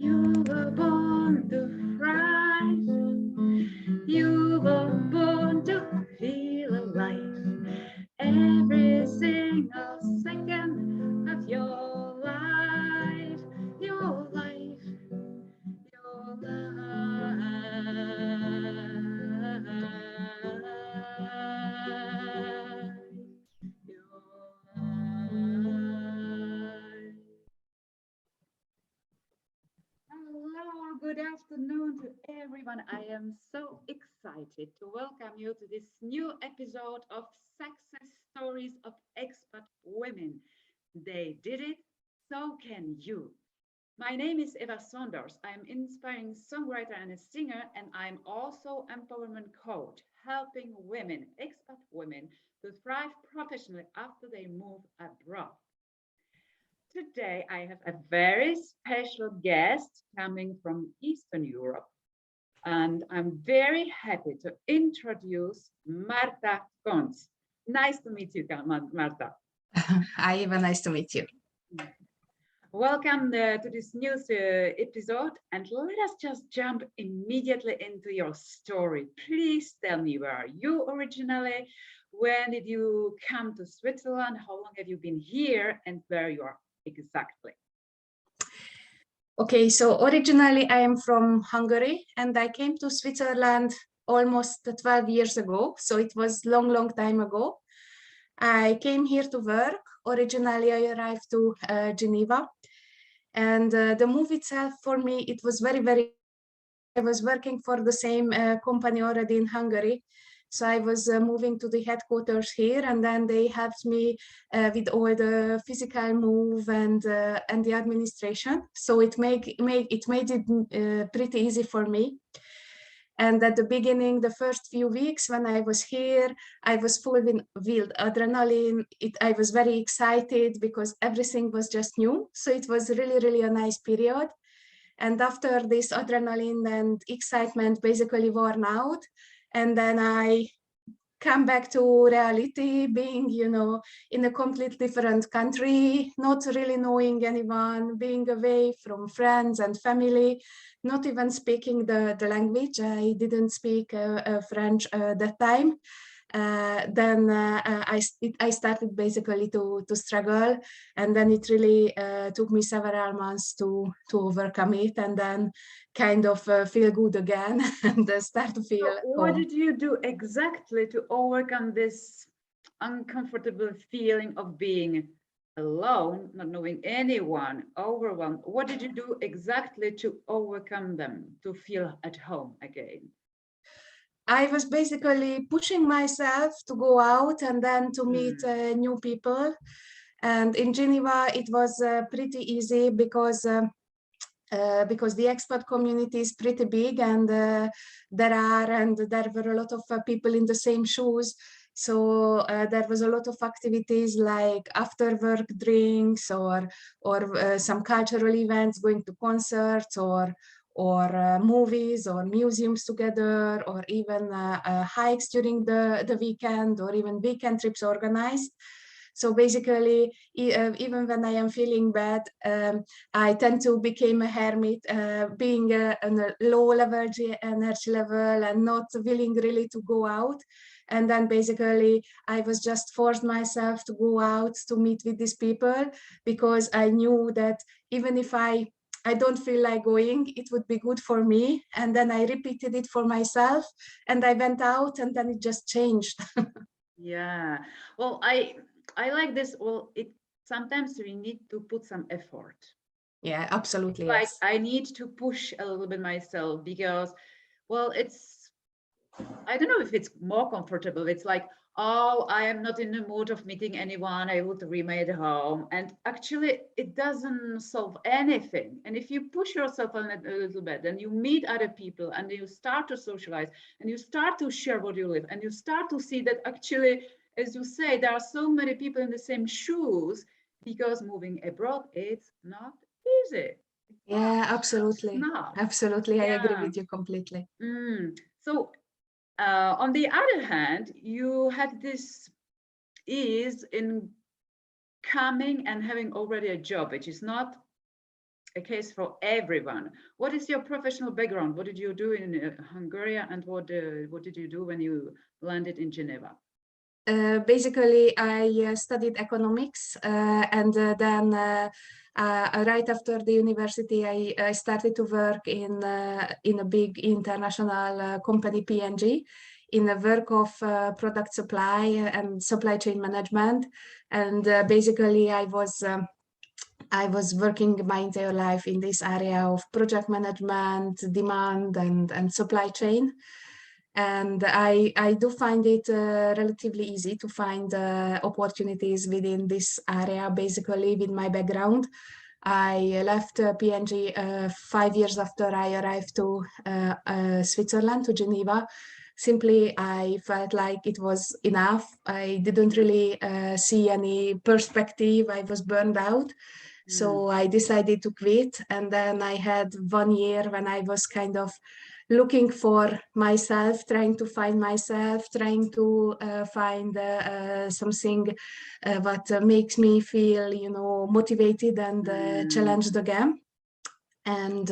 You were born to thrive. You were born to feel alive. Every single second of your life, your life, your life, your life. Hello, good afternoon to everyone. I am so excited to welcome you to this new episode of Success Stories of Expat Women. They did it, so can you. My name is Eva Saunders. I'm inspiring songwriter and a singer, and I'm also empowerment coach, helping women, expat women, to thrive professionally after they move abroad. Today, I have a very special guest coming from Eastern Europe, and I'm very happy to introduce Marta Koncz. Nice to meet you, Marta. Hi, Eva, nice to meet you. Welcome to this new episode, and let us just jump immediately into your story. Please tell me, where are you originally? When did you come to Switzerland? How long have you been here, and where you are exactly? Okay, so originally I am from Hungary and I came to Switzerland almost 12 years ago. So it was long time ago. I came here to work. Originally I arrived to Geneva, and the move itself for me, it was very, I was working for the same company already in Hungary. So I was moving to the headquarters here, and then they helped me with all the physical move and the administration. So it made it pretty easy for me. And at the beginning, the first few weeks when I was here, I was full with adrenaline. I was very excited because everything was just new. So it was really a nice period. And after this adrenaline and excitement basically worn out, and then I come back to reality, being, in a completely different country, not really knowing anyone, being away from friends and family, not even speaking the language. I didn't speak French that time. Then I started basically to struggle, and then it really took me several months to overcome it, and then kind of feel good again and start to feel. So what did you do exactly to overcome this uncomfortable feeling of being alone, not knowing anyone, overwhelmed? What did you do exactly to overcome them, to feel at home again? I was basically pushing myself to go out and then to meet new people. And in Geneva, it was pretty easy because the expat community is pretty big, and there were a lot of people in the same shoes. So there was a lot of activities like after work drinks or some cultural events, going to concerts or movies or museums together, or even hikes during the weekend, or even weekend trips organized. So basically, even when I am feeling bad, I tend to become a hermit, being on a low level energy level and not willing really to go out. And then basically, I was just forced myself to go out to meet with these people, because I knew that even if I don't feel like going, it would be good for me. And then I repeated it for myself, and I went out, and then it just changed. Yeah, well, I like this. Well, it sometimes we need to put some effort. Yeah, absolutely. Like Yes. I need to push a little bit myself because, well, I don't know if it's more comfortable. It's like, oh, I am not in the mood of meeting anyone. I would remain at home. And actually, it doesn't solve anything. And if you push yourself on it a little bit, then you meet other people and you start to socialize and you start to share what you live, and you start to see that actually, as you say, there are so many people in the same shoes, because moving abroad, it's not easy. Yeah, absolutely. No. Absolutely. I agree Yeah. with you completely. So on the other hand, you had this ease in coming and having already a job, which is not a case for everyone. What is your professional background? What did you do in Hungary, and what did you do when you landed in Geneva? Basically, I studied economics, and then right after the university, I started to work in a big international company, P&G, in the work of product supply and supply chain management. And basically, I was working my entire life in this area of project management, demand, and supply chain. And I do find it relatively easy to find opportunities within this area, basically with my background. I left P&G 5 years after I arrived to Switzerland, to Geneva. Simply, I felt like it was enough. I didn't really see any perspective. I was burned out. So I decided to quit. And then I had 1 year when I was kind of looking for myself, trying to find myself, trying to find something that makes me feel, motivated and challenged again. And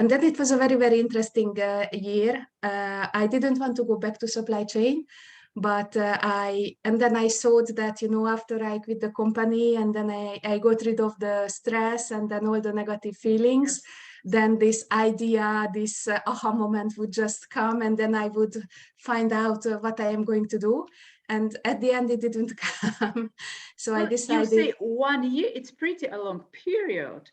then it was a very, very interesting year. I didn't want to go back to supply chain, but then I thought that, after I quit the company and then I got rid of the stress and then all the negative feelings, then this idea, this aha moment would just come, and then I would find out what I am going to do. And at the end, it didn't come. So I decided. You say 1 year, it's pretty a long period.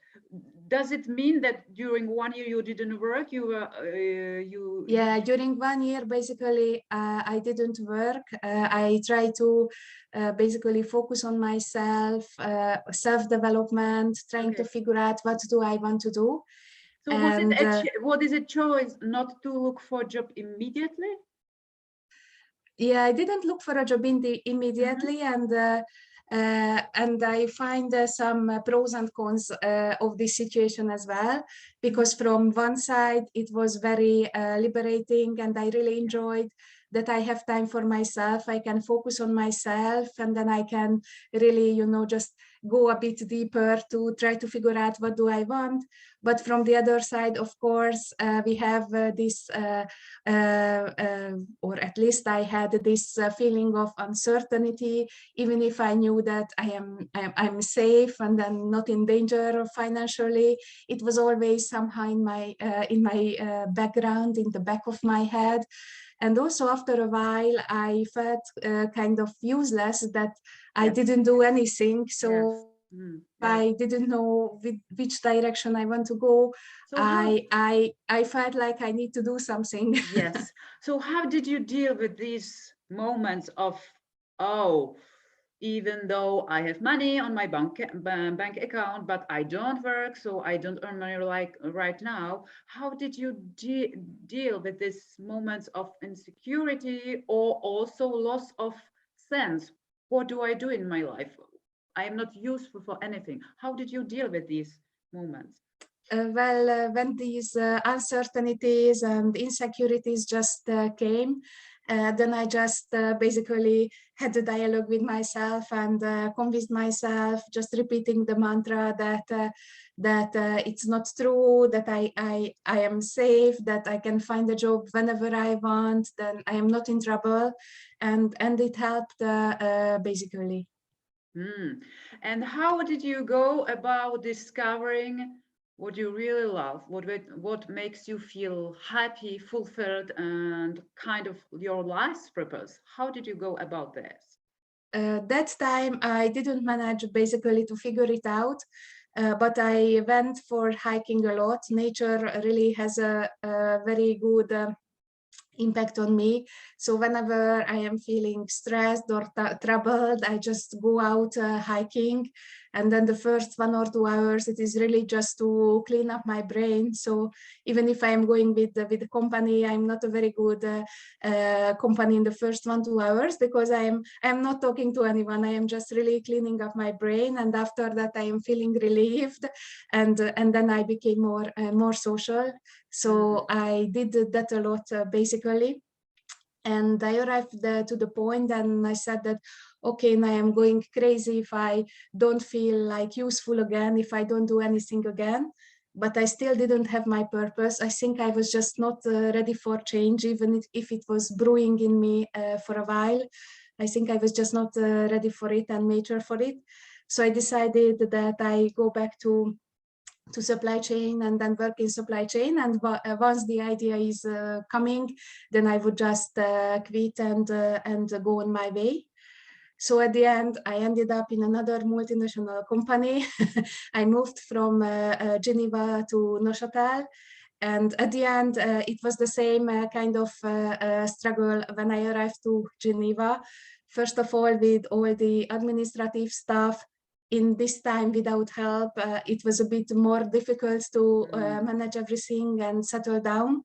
Does it mean that during 1 year you didn't work? Yeah, during 1 year, basically, I didn't work. I tried to basically focus on myself, self-development, trying to figure out what do I want to do. So what is a choice not to look for a job immediately? Yeah, I didn't look for a job immediately, and I find some pros and cons of this situation as well, because from one side it was very liberating, and I really enjoyed that I have time for myself. I can focus on myself, and then I can really, just go a bit deeper to try to figure out what do I want. But from the other side, of course, we have this, or at least I had this feeling of uncertainty, even if I knew that I'm safe and I'm not in danger financially. It was always somehow in my background, in the back of my head. And also after a while, I felt kind of useless, that I didn't do anything. So I didn't know which direction I want to go. So I felt like I need to do something. Yes. So how did you deal with these moments of, even though I have money on my bank account, but I don't work, so I don't earn money like right now. How did you deal with these moments of insecurity or also loss of sense? What do I do in my life? I am not useful for anything. How did you deal with these moments? When these uncertainties and insecurities just came, then I just basically had a dialogue with myself and convinced myself, just repeating the mantra that it's not true, that I am safe, that I can find a job whenever I want, then I am not in trouble, and it helped basically. And how did you go about discovering what you really love, what makes you feel happy, fulfilled, and kind of your life's purpose? How did you go about this? That time I didn't manage basically to figure it out, but I went for hiking a lot. Nature really has a very good impact on me. So whenever I am feeling stressed or troubled, I just go out hiking, and then the first 1 or 2 hours it is really just to clean up my brain. So even if I am going with the company, I'm not a very good company in the first 1-2 hours, because I am not talking to anyone. I am just really cleaning up my brain, and after that I am feeling relieved, and then I became more social. So I did that a lot, basically. And I arrived to the point and I said that, okay, now I'm going crazy if I don't feel like useful again, if I don't do anything again. But I still didn't have my purpose. I think I was just not ready for change, even if it was brewing in me for a while. I think I was just not ready for it and mature for it. So I decided that I go back to supply chain and then work in supply chain. And once the idea is coming, then I would just quit and go on my way. So at the end, I ended up in another multinational company. I moved from Geneva to Neuchâtel. And at the end, it was the same kind of struggle when I arrived to Geneva. First of all, with all the administrative stuff, in this time without help, it was a bit more difficult to manage everything and settle down.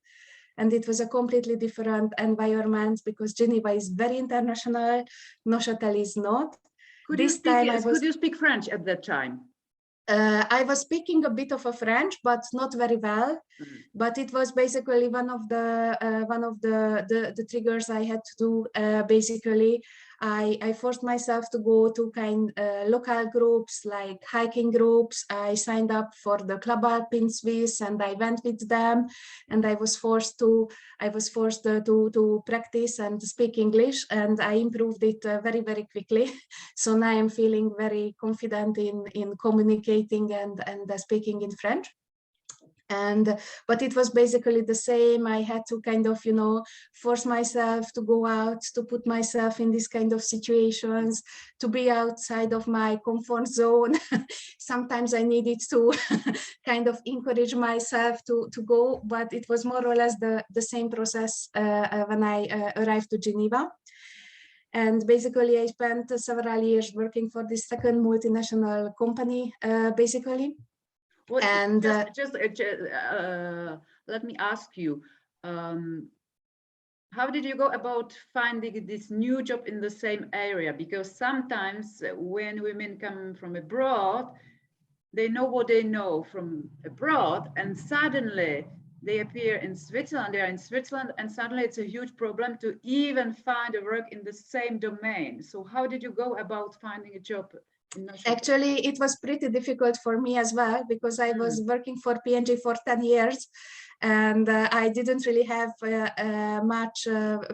And it was a completely different environment because Geneva is very international, Neuchâtel is not. Could you speak French at that time? I was speaking a bit of a French, but not very well. But it was basically one of the triggers I had to do. Basically, I forced myself to go to local groups like hiking groups. I signed up for the Club Alpine Suisse and I went with them. And I was forced to practice and speak English, and I improved it very, very quickly. So now I'm feeling very confident in communicating and speaking in French. But it was basically the same. I had to kind of, force myself to go out, to put myself in these kind of situations, to be outside of my comfort zone. Sometimes I needed to kind of encourage myself to go, but it was more or less the same process when I arrived to Geneva. And basically, I spent several years working for this second multinational company, basically. Well, and let me ask you, how did you go about finding this new job in the same area? Because sometimes when women come from abroad, they know what they know from abroad, and suddenly they appear in Switzerland, they are in Switzerland, and suddenly it's a huge problem to even find a work in the same domain. So how did you go about finding a job? Actually, it was pretty difficult for me as well, because I was working for P&G for 10 years and I didn't really have much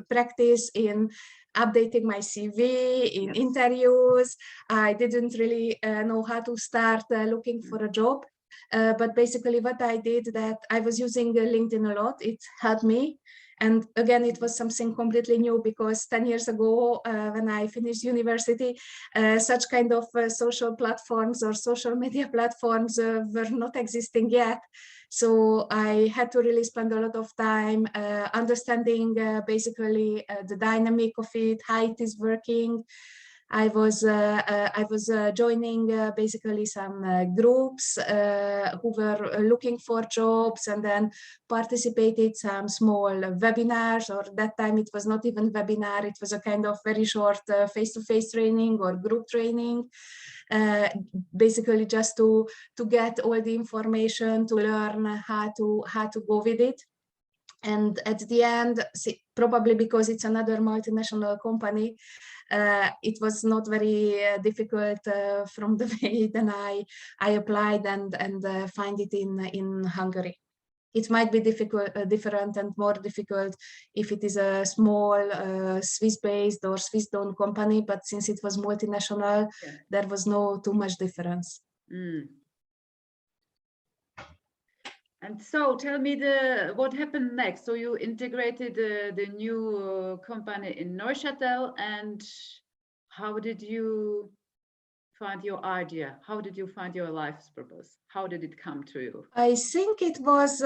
practice in updating my CV, in interviews. I didn't really know how to start looking for a job. But basically what I did, that I was using LinkedIn a lot. It helped me. And again, it was something completely new, because 10 years ago, when I finished university, such kind of social platforms or social media platforms were not existing yet. So I had to really spend a lot of time understanding basically the dynamic of it, how it is working. I was joining basically some groups who were looking for jobs, and then participated some small webinars, or that time it was not even webinar, it was a kind of very short face-to-face training or group training, basically just to get all the information, to learn how to go with it. And at the end, probably because it's another multinational company, it was not very difficult from the way then I applied and find it in Hungary. It might be different and more difficult if it is a small Swiss-based or Swiss-owned company, but since it was multinational, there was no too much difference. And so tell me what happened next. So you integrated the new company in Neuchâtel, and how did you find your idea? How did you find your life's purpose? How did it come to you? I think it was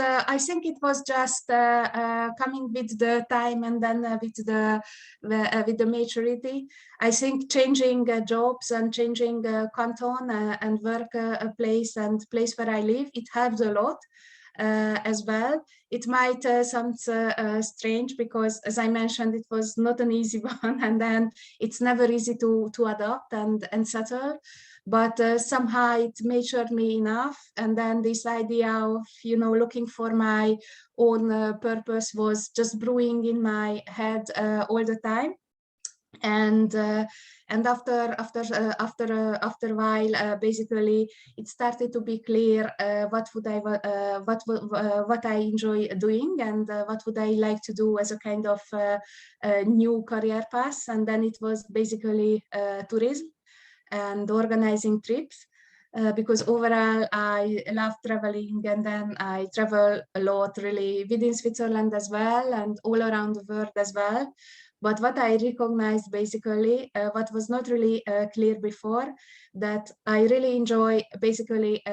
just coming with the time, and then with the maturity. I think changing jobs and changing canton and work place and place where I live, it helps a lot. As well. It might sound strange, because as I mentioned, it was not an easy one, and then it's never easy to adapt and settle, but somehow it matured me enough. And then this idea of looking for my own purpose was just brewing in my head all the time. and after a while, basically it started to be clear what I enjoy doing, and what would I like to do as a kind of new career path. And then it was basically tourism and organizing trips. Because overall I love traveling, and then I travel a lot really within Switzerland as well, and all around the world as well. But what I recognized basically, what was not really clear before, that I really enjoy basically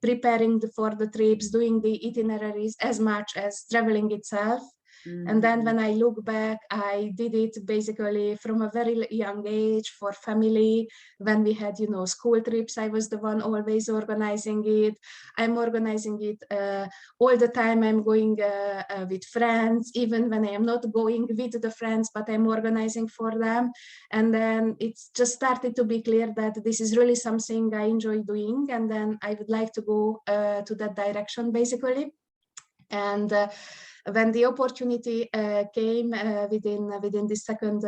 preparing for the trips, doing the itineraries as much as traveling itself. And then when I look back, I did it basically from a very young age for family. When we had, school trips, I was the one always organizing it. I'm organizing it all the time. I'm going with friends, even when I am not going with the friends, but I'm organizing for them. And then it's just started to be clear that this is really something I enjoy doing. And then I would like to go to that direction, basically. And when the opportunity came within the second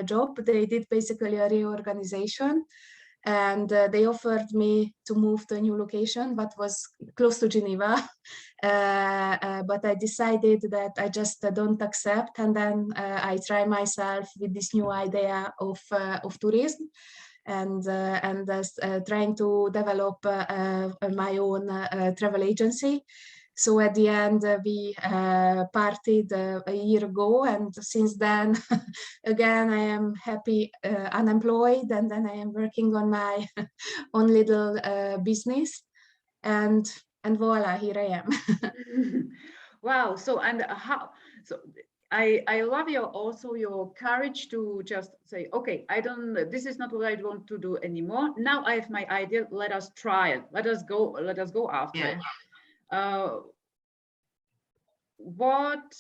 job, they did basically a reorganization, and they offered me to move to a new location, but was close to Geneva. But I decided that I just don't accept, and then I try myself with this new idea of tourism, and trying to develop my own travel agency. So at the end, we parted a year ago, and since then, again, I am happy unemployed, and then I am working on my own little business, and voila, here I am. Wow. So and how? So I love your courage to just say, okay, I don't. This is not what I want to do anymore. Now I have my idea. Let us try it. Let us go. Let us go after it. What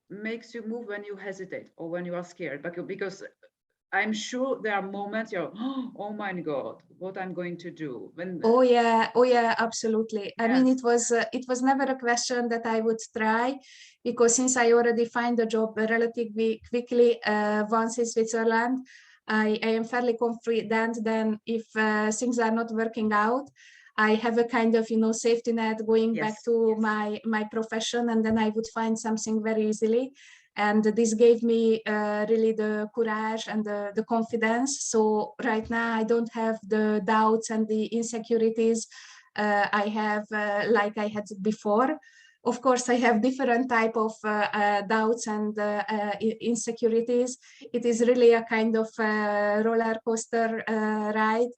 makes you move when you hesitate or when you are scared? Because I'm sure there are moments you're, oh my God, what I'm going to do. Oh yeah, absolutely. I mean, Yes. it was never a question that I would try, because since I already find a job relatively quickly once in Switzerland, I am fairly confident then if things are not working out, I have a kind of safety net going back to my profession, and then I would find something very easily. And this gave me really the courage and the confidence. So right now I don't have the doubts and the insecurities I have like I had before. Of course, I have different type of doubts and insecurities. It is really a kind of roller coaster ride.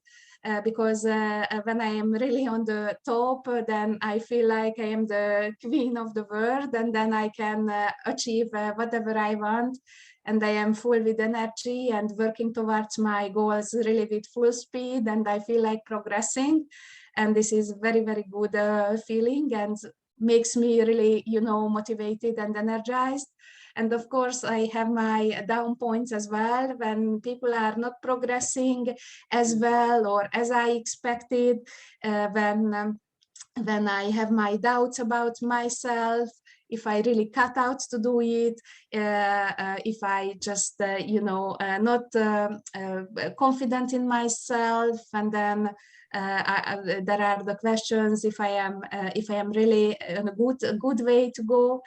Because when I am really on the top, then I feel like I am the queen of the world, and then I can achieve whatever I want. And I am full with energy and working towards my goals really with full speed, and I feel like progressing. And this is very, very good feeling, and makes me really, motivated and energized. And of course, I have my down points as well, when people are not progressing as well or as I expected, when I have my doubts about myself, if I really cut out to do it, if I just, not confident in myself, and then there are the questions if I am really in a good way to go.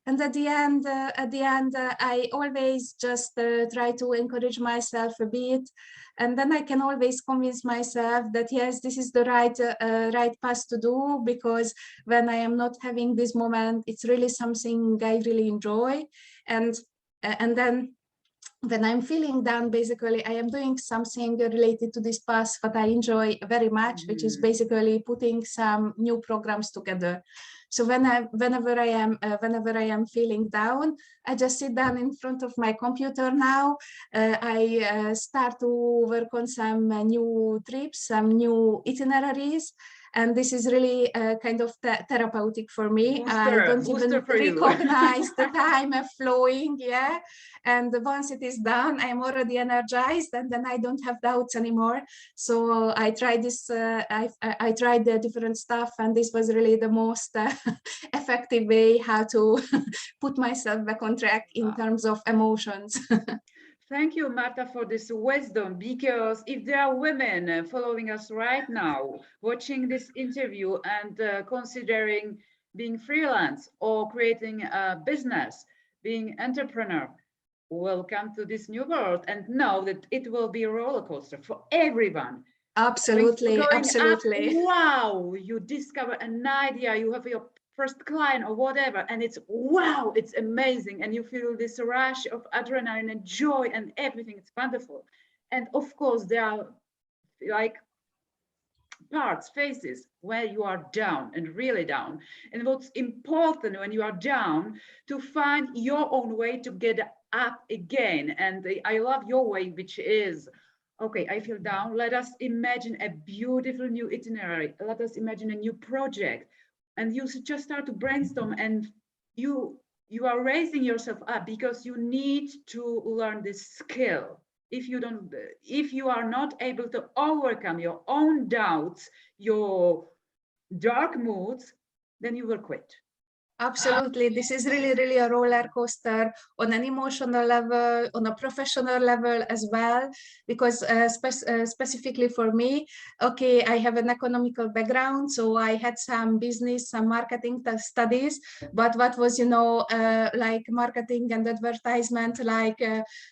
And at the end, I always just try to encourage myself a bit, and then I can always convince myself that yes, this is the right path to do, because when I am not having this moment, it's really something I really enjoy, and then when I'm feeling down, basically I am doing something related to this path that I enjoy very much, which is basically putting some new programs together. So whenever I am feeling down, I just sit down in front of my computer now. I start to work on some new trips, some new itineraries. And this is really kind of therapeutic for me. I don't even recognize the time flowing, yeah. And once it is done, I'm already energized, and then I don't have doubts anymore. So I tried this, I tried the different stuff, and this was really the most effective way how to put myself back on track in terms of emotions. Thank you, Marta, for this wisdom. Because if there are women following us right now, watching this interview and considering being freelance or creating a business, being entrepreneur, welcome to this new world and know that it will be a roller coaster for everyone. Absolutely, Going up, absolutely. wow, you discover an idea, you have your first client or whatever, and it's wow, it's amazing, and you feel this rush of adrenaline and joy and everything. It's wonderful. And of course, there are like parts, phases where you are down and really down. And what's important when you are down, to find your own way to get up again. And I love your way, which is, okay, I feel down. Let us imagine a beautiful new itinerary. Let us imagine a new project. And you just start to brainstorm, and you are raising yourself up because you need to learn this skill. If you are not able to overcome your own doubts, your dark moods, then you will quit. Absolutely. This is really, really a roller coaster on an emotional level, on a professional level as well, because specifically for me, okay, I have an economical background, so I had some business, some marketing studies, but what was, like marketing and advertisement like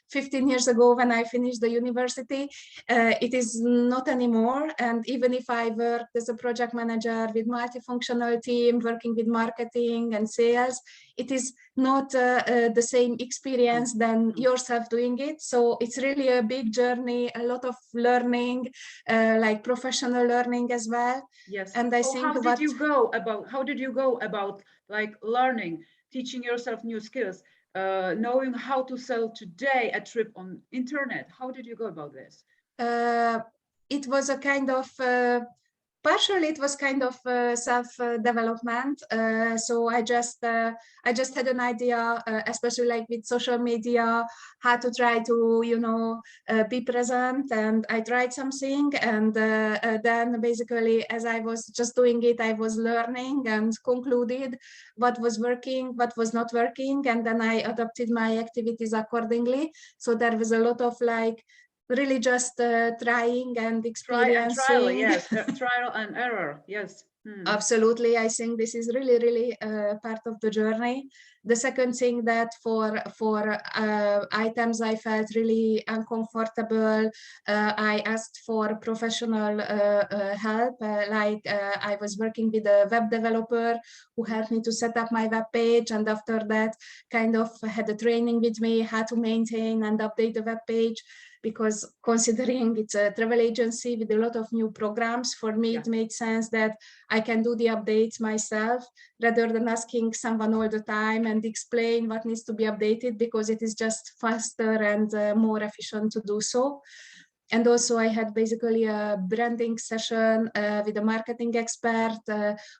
15 years ago when I finished the university, it is not anymore. And even if I worked as a project manager with multifunctional team, working with marketing and sales, it is not the same experience than yourself doing it. So it's really a big journey, a lot of learning, like professional learning as well. Yes. And I so think how did you go about like learning, teaching yourself new skills, knowing how to sell today a trip on internet? How did you go about this? It was a kind of partially it was kind of self-development. So I just had an idea, especially like with social media, how to try to be present, and I tried something, and then basically as I was just doing it, I was learning and concluded what was working, what was not working, and then I adapted my activities accordingly. So there was a lot of like really just trying and experiencing. Yes, trial and error. Yes. Absolutely, I think this is really, really part of the journey. The second thing, that for items I felt really uncomfortable, I asked for professional help. I was working with a web developer who helped me to set up my web page, and after that, kind of had a training with me how to maintain and update the web page. Because considering it's a travel agency with a lot of new programs, for me it made sense that I can do the updates myself rather than asking someone all the time and explain what needs to be updated, because it is just faster and more efficient to do so. And also I had basically a branding session with a marketing expert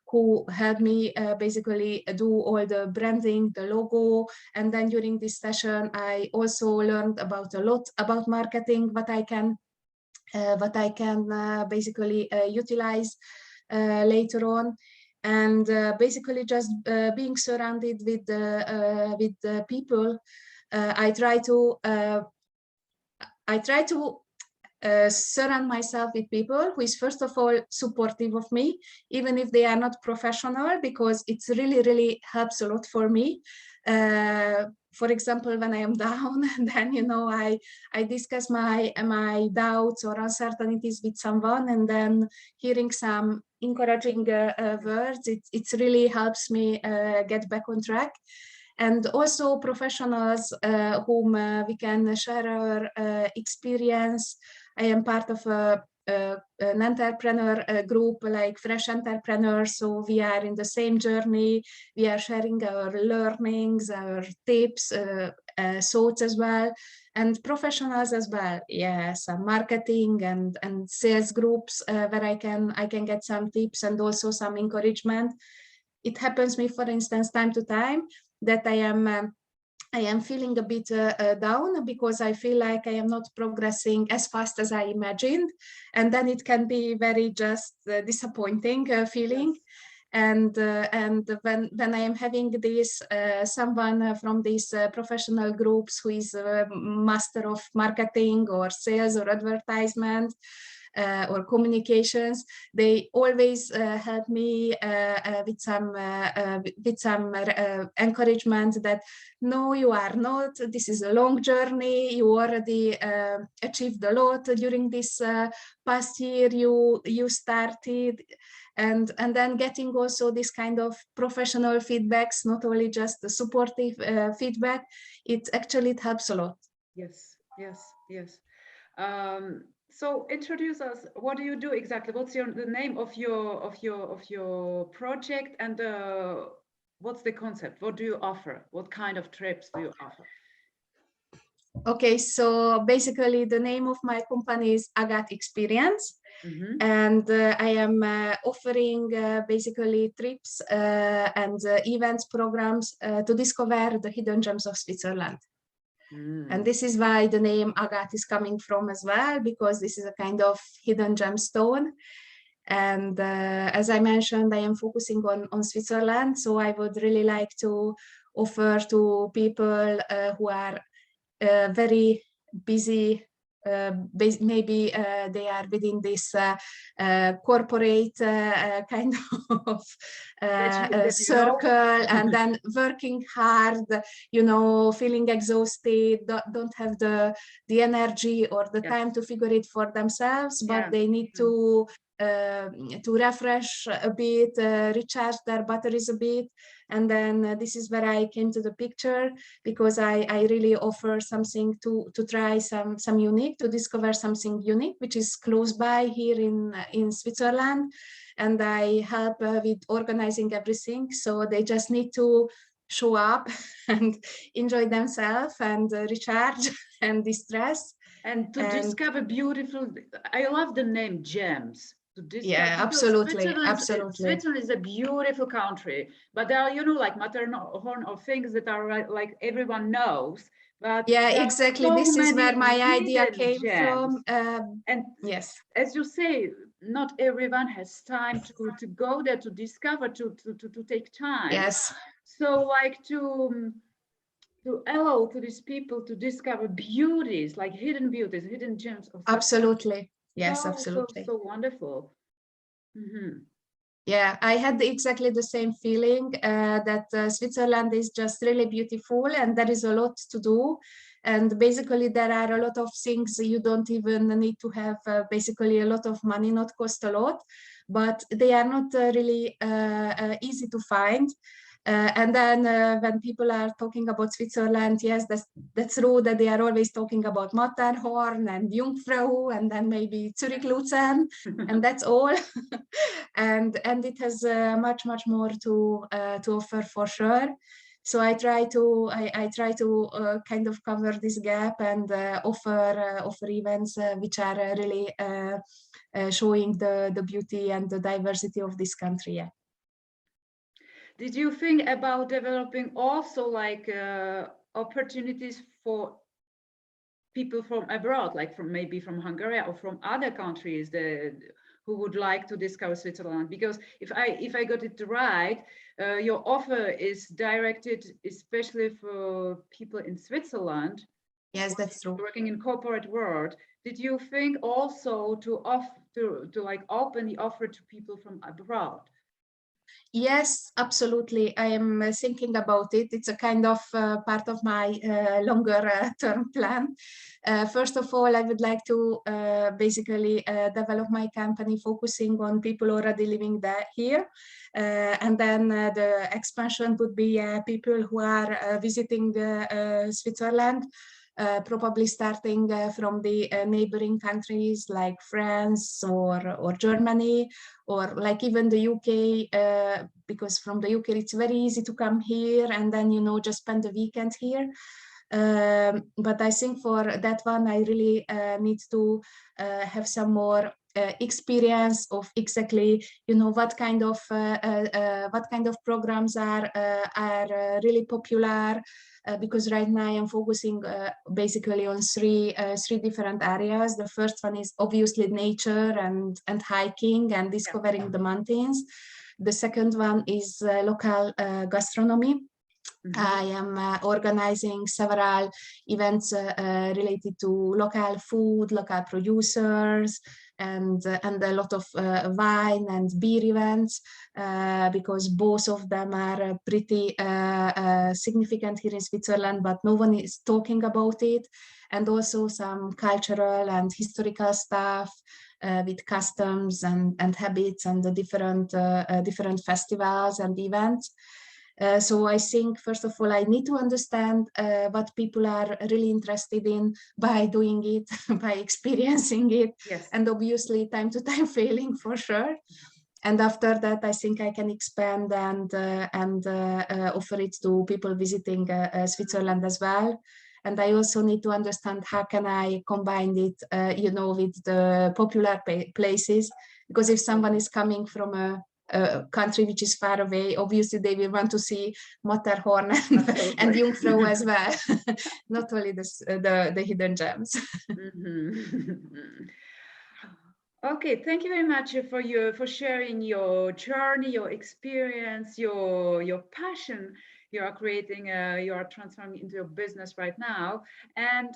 who helped me basically do all the branding, the logo. And then during this session, I also learned about a lot about marketing, what I can basically utilize later on. And basically just being surrounded with people, I try to surround myself with people who is first of all supportive of me, even if they are not professional, because it's really, really helps a lot for me. For example, when I am down, then I discuss my doubts or uncertainties with someone, and then hearing some encouraging words, it really helps me get back on track. And also professionals whom we can share our experience. I am part of an entrepreneur group, like Fresh Entrepreneurs, so we are in the same journey. We are sharing our learnings, our tips, thoughts as well, and professionals as well. Yes, marketing and sales groups where I can get some tips and also some encouragement. It happens me, for instance, time to time, that I am feeling a bit down because I feel like I am not progressing as fast as I imagined, and then it can be very just disappointing feeling. Yes. And when I am having this someone from these professional groups who is a master of marketing or sales or advertisement or communications, they always help me with some encouragement that no, you are not. This is a long journey. You already achieved a lot during this past year. You started. And then getting also this kind of professional feedbacks, not only just the supportive feedback, it helps a lot. Yes, yes, yes. So introduce us. What do you do exactly? What's the name of your project, and what's the concept? What do you offer? What kind of trips do you offer? Okay, so basically the name of my company is Agat Experience. Mm-hmm. And I am offering basically trips and events programs to discover the hidden gems of Switzerland. And this is why the name Agat is coming from as well, because this is a kind of hidden gemstone. And as I mentioned, I am focusing on Switzerland. So I would really like to offer to people who are very busy, maybe they are within this corporate kind of circle, and then working hard, feeling exhausted, don't have the energy or the time to figure it for themselves, but they need to refresh a bit, recharge their batteries a bit. And then this is where I came to the picture, because I really offer something to try some unique, to discover something unique, which is close by here in Switzerland. And I help with organizing everything. So they just need to show up and enjoy themselves and recharge and distress. And to discover beautiful, I love the name gems. Yeah, absolutely. Switzerland is a beautiful country, but there are, like Matterhorn or things that are like everyone knows. But yeah, exactly. So this is where my idea came from. And yes, as you say, not everyone has time to go there, to discover, to take time. Yes. So like to allow to these people to discover beauties, like hidden gems of absolutely. Yes, absolutely. So wonderful. Mm-hmm. Yeah, I had exactly the same feeling that Switzerland is just really beautiful and there is a lot to do. And basically there are a lot of things you don't even need to have basically a lot of money, not cost a lot, but they are not really easy to find. And then when people are talking about Switzerland, yes, that's true that they are always talking about Matterhorn and Jungfrau and then maybe Zurich Luzern, and that's all. and it has much more to offer for sure. So I try to kind of cover this gap and offer events which are really showing the beauty and the diversity of this country. Yeah. Did you think about developing also like opportunities for people from abroad, like maybe from Hungary or from other countries who would like to discover Switzerland? Because if I got it right, your offer is directed especially for people in Switzerland. Yes, that's true. Working in corporate world. Did you think also to like open the offer to people from abroad? Yes, absolutely. I am thinking about it. It's a kind of part of my longer term plan. First of all, I would like to basically develop my company focusing on people already living here. And then the expansion would be people who are visiting Switzerland. Probably starting from the neighboring countries like France or Germany, or like even the UK, because from the UK it's very easy to come here and then just spend the weekend here. But I think for that one I really need to have some more experience of exactly what kind of programs are really popular. Because right now I'm focusing basically on three different areas. The first one is obviously nature and hiking and discovering the mountains. The second one is local gastronomy. I am organizing several events related to local food, local producers, and a lot of wine and beer events, because both of them are pretty significant here in Switzerland, but no one is talking about it. And also some cultural and historical stuff with customs and habits and the different festivals and events. So I think, first of all, I need to understand what people are really interested in by doing it, by experiencing it, Yes. and obviously time to time failing for sure. And after that, I think I can expand and offer it to people visiting Switzerland as well. And I also need to understand how can I combine it, with the popular places, because if someone is coming from a country which is far away, obviously they will want to see Matterhorn and Jungfrau as well, not only the hidden gems. Okay, thank you very much for sharing your journey, your experience, your passion. You are creating, you are transforming into your business right now. And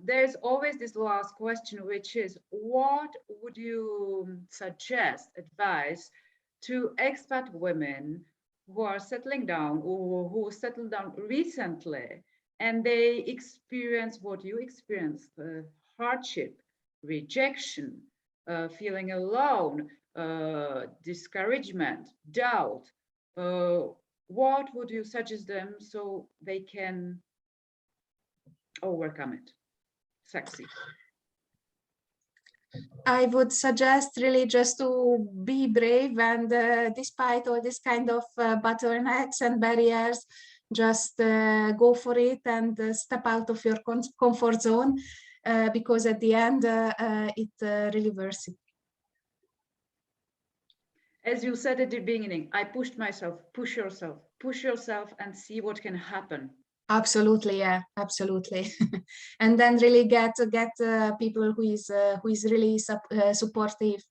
there's always this last question, which is, what would you suggest, advise to expat women who are settling down or who settled down recently, and they experience what you experienced, hardship, rejection, feeling alone, discouragement, doubt? What would you suggest them so they can overcome it, succeed? I would suggest really just to be brave, and despite all this kind of bottlenecks and barriers, just go for it and step out of your comfort zone, because at the end it really worth it. As you said at the beginning, I pushed myself. Push yourself and see what can happen. Absolutely, yeah, absolutely. And then really get people who is really supportive.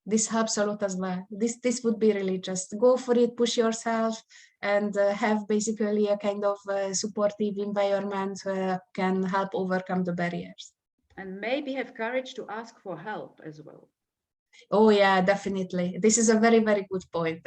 This helps a lot as well. This would be really just go for it, push yourself, and have basically a kind of supportive environment can help overcome the barriers. And maybe have courage to ask for help as well. Oh yeah, definitely. This is a very, very good point.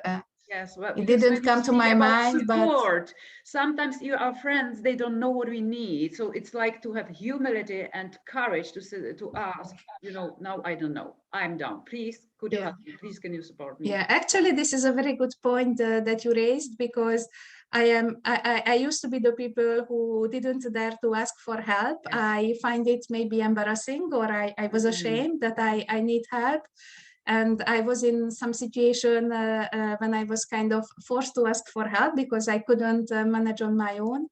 Yes, well, it didn't come to my mind, support, but sometimes our friends, they don't know what we need. So it's like to have humility and courage to ask, now I don't know, I'm down. Please, could you help me? Please, can you support me? Yeah, actually, this is a very good point that you raised, because I used to be the people who didn't dare to ask for help. Yes. I find it maybe embarrassing, or I was ashamed that I need help. And I was in some situation when I was kind of forced to ask for help because I couldn't manage on my own.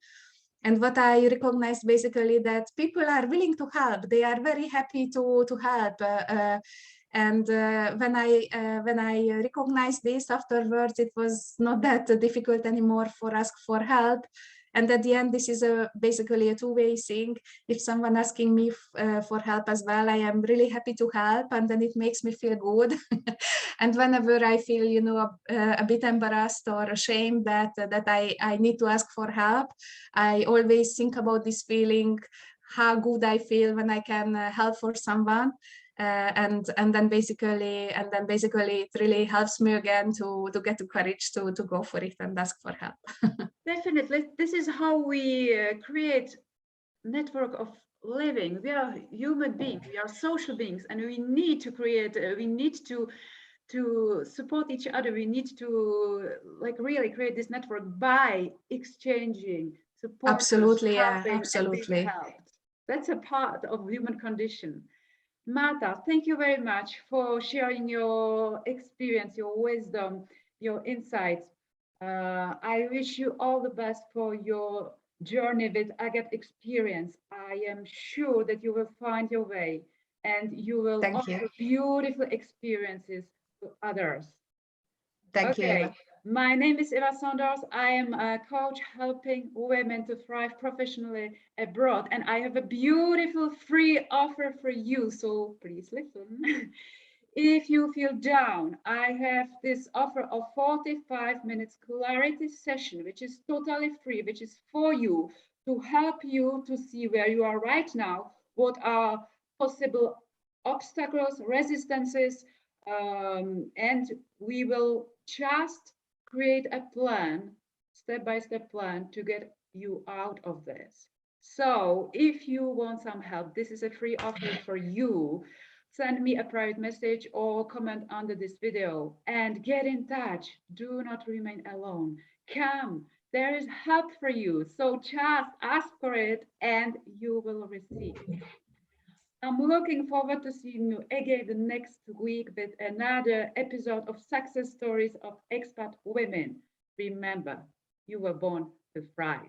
And what I recognized basically that people are willing to help. They are very happy to help. And when I recognized this afterwards, it was not that difficult anymore for ask for help. And at the end, this is basically a two-way thing. If someone asking me for help as well, I am really happy to help, and then it makes me feel good. And whenever I feel, a bit embarrassed or ashamed that I need to ask for help, I always think about this feeling, how good I feel when I can help for someone. And then basically it really helps me again to get the courage to go for it and ask for help. Definitely, this is how we create network of living. We are human beings, we are social beings, and we need to create. We need to support each other. We need to really create this network by exchanging support. Absolutely, helping, yeah, absolutely. And being helped. That's a part of human condition. Marta, thank you very much for sharing your experience, your wisdom, your insights. I wish you all the best for your journey with Agate experience. I am sure that you will find your way and you will offer beautiful experiences to others. Thank you, Eva. My name is Eva Saunders. I am a coach helping women to thrive professionally abroad, and I have a beautiful free offer for you. So please listen. If you feel down, I have this offer of 45 minutes clarity session, which is totally free, which is for you to help you to see where you are right now, what are possible obstacles, resistances, and we will just create a plan, step-by-step plan to get you out of this. So if you want some help, this is a free offer for you. Send me a private message or comment under this video and get in touch. Do not remain alone. Come, there is help for you. So just ask for it and you will receive. I'm looking forward to seeing you again the next week with another episode of success stories of expat women. Remember, you were born to thrive.